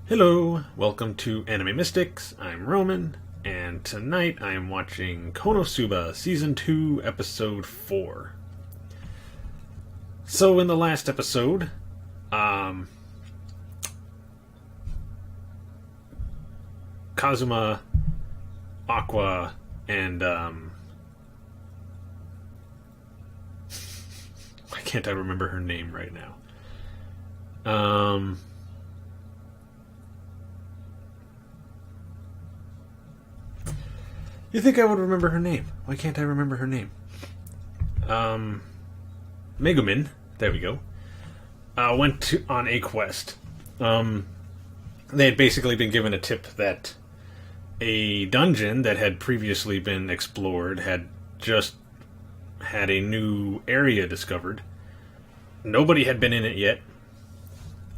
Hello, welcome to Anime Mystics. I'm Roman, and tonight I am watching Konosuba Season 2, Episode 4. So, in the last episode, Kazuma, Aqua, and, why can't I remember her name right now? You think I would remember her name? Why can't I remember her name? Megumin, there we go, on a quest. They had basically been given a tip that a dungeon that had previously been explored had just had a new area discovered. Nobody had been in it yet.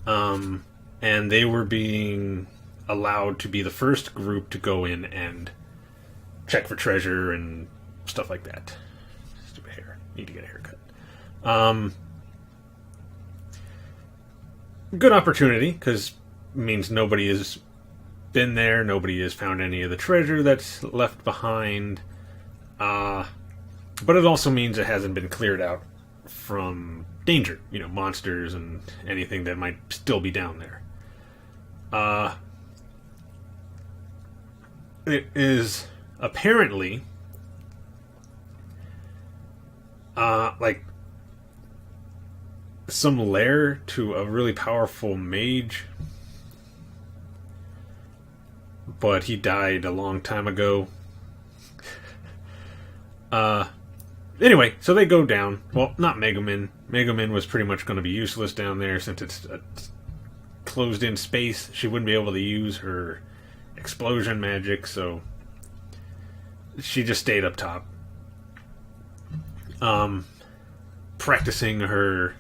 And they were being allowed to be the first group to go in and check for treasure and stuff like that. Stupid hair. Need to get a haircut. Good opportunity, because it means nobody has been there, nobody has found any of the treasure that's left behind. But it also means it hasn't been cleared out from danger. You know, monsters and anything that might still be down there. It is apparently like some lair to a really powerful mage, but he died a long time ago. Anyway, so they go down. Well, not Megumin. Megumin was pretty much going to be useless down there since it's a closed in space. She wouldn't be able to use her explosion magic, so she just stayed up top, practicing her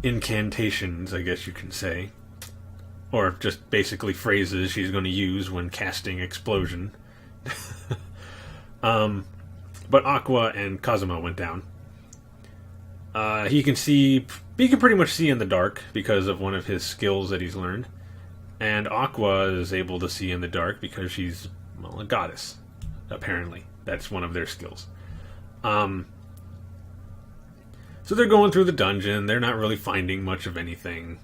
incantations, I guess you can say, or just basically phrases she's going to use when casting explosion. But Aqua and Kazuma went down. He can pretty much see in the dark because of one of his skills that he's learned, and Aqua is able to see in the dark because she's, well, a goddess. Apparently, that's one of their skills. So they're going through the dungeon. They're not really finding much of anything.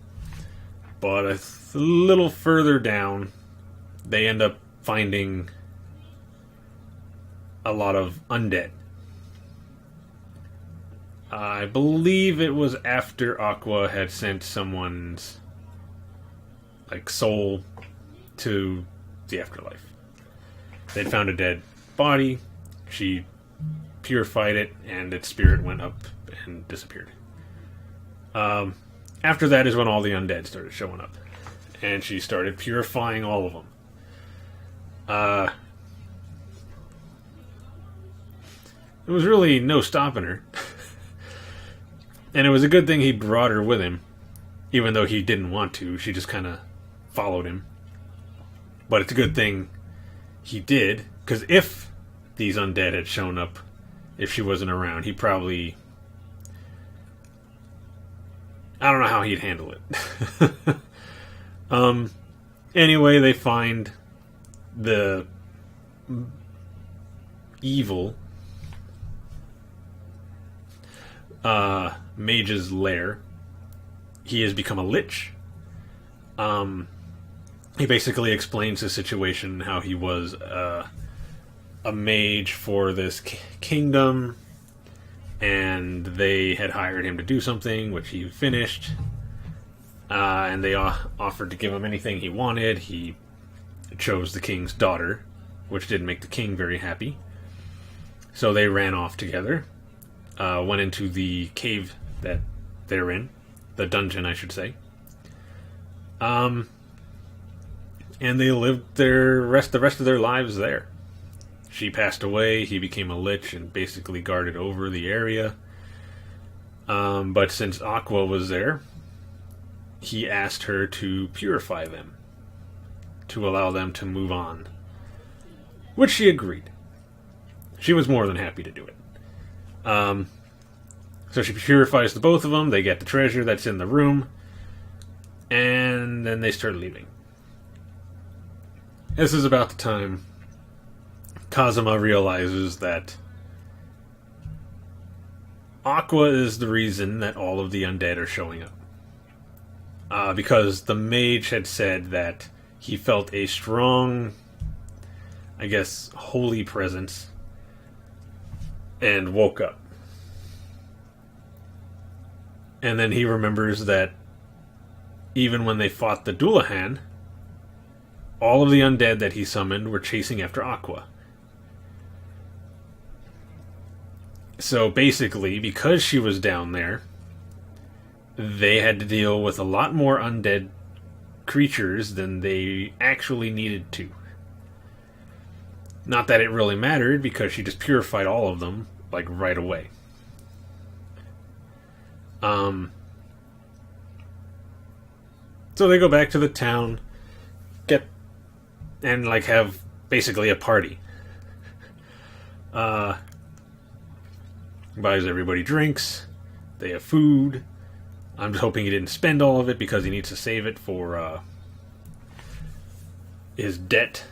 But a little further down, they end up finding a lot of undead. I believe it was after Aqua had sent someone's soul to the afterlife. They'd found a dead body. She purified it, and its spirit went up and disappeared. After that is when all the undead started showing up, and she started purifying all of them. There was really no stopping her. And it was a good thing he brought her with him, even though he didn't want to. She just kind of followed him. But it's a good thing he did, because if these undead had shown up, if she wasn't around, he probably, I don't know how he'd handle it. Anyway, they find the evil mage's lair. He has become a lich. He basically explains the situation, how he was a mage for this kingdom, and they had hired him to do something, which he finished, and they offered to give him anything he wanted. He chose the king's daughter, which didn't make the king very happy. So they ran off together, went into the cave that they're in, the dungeon, I should say. And they lived the rest of their lives there. She passed away, he became a lich and basically guarded over the area. But since Aqua was there, he asked her to purify them, to allow them to move on. Which she agreed. She was more than happy to do it. So she purifies the both of them, they get the treasure that's in the room, and then they start leaving. This is about the time Kazuma realizes that Aqua is the reason that all of the undead are showing up. Because the mage had said that he felt a strong, I guess, holy presence and woke up. And then he remembers that even when they fought the Dullahan, all of the undead that he summoned were chasing after Aqua. So basically, because she was down there, they had to deal with a lot more undead creatures than they actually needed to. Not that it really mattered, because she just purified all of them, like, right away. So they go back to the town, and, like, have basically a party. Buys everybody drinks, they have food. I'm just hoping he didn't spend all of it because he needs to save it for his debt.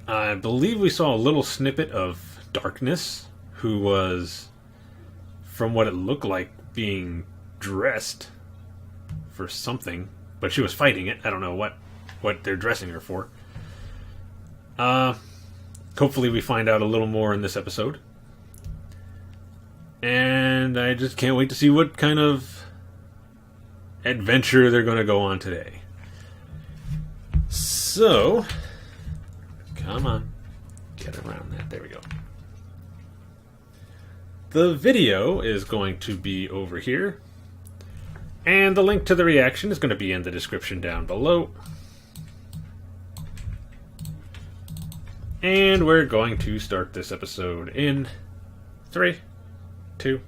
I believe we saw a little snippet of Darkness, who was, from what it looked like, being dressed for something, but she was fighting it. I don't know what they're dressing her for. Hopefully we find out a little more in this episode. And I just can't wait to see what kind of adventure they're going to go on today. So, come on. Get around that. There we go. The video is going to be over here. And the link to the reaction is going to be in the description down below. And we're going to start this episode in 3, 2,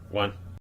1.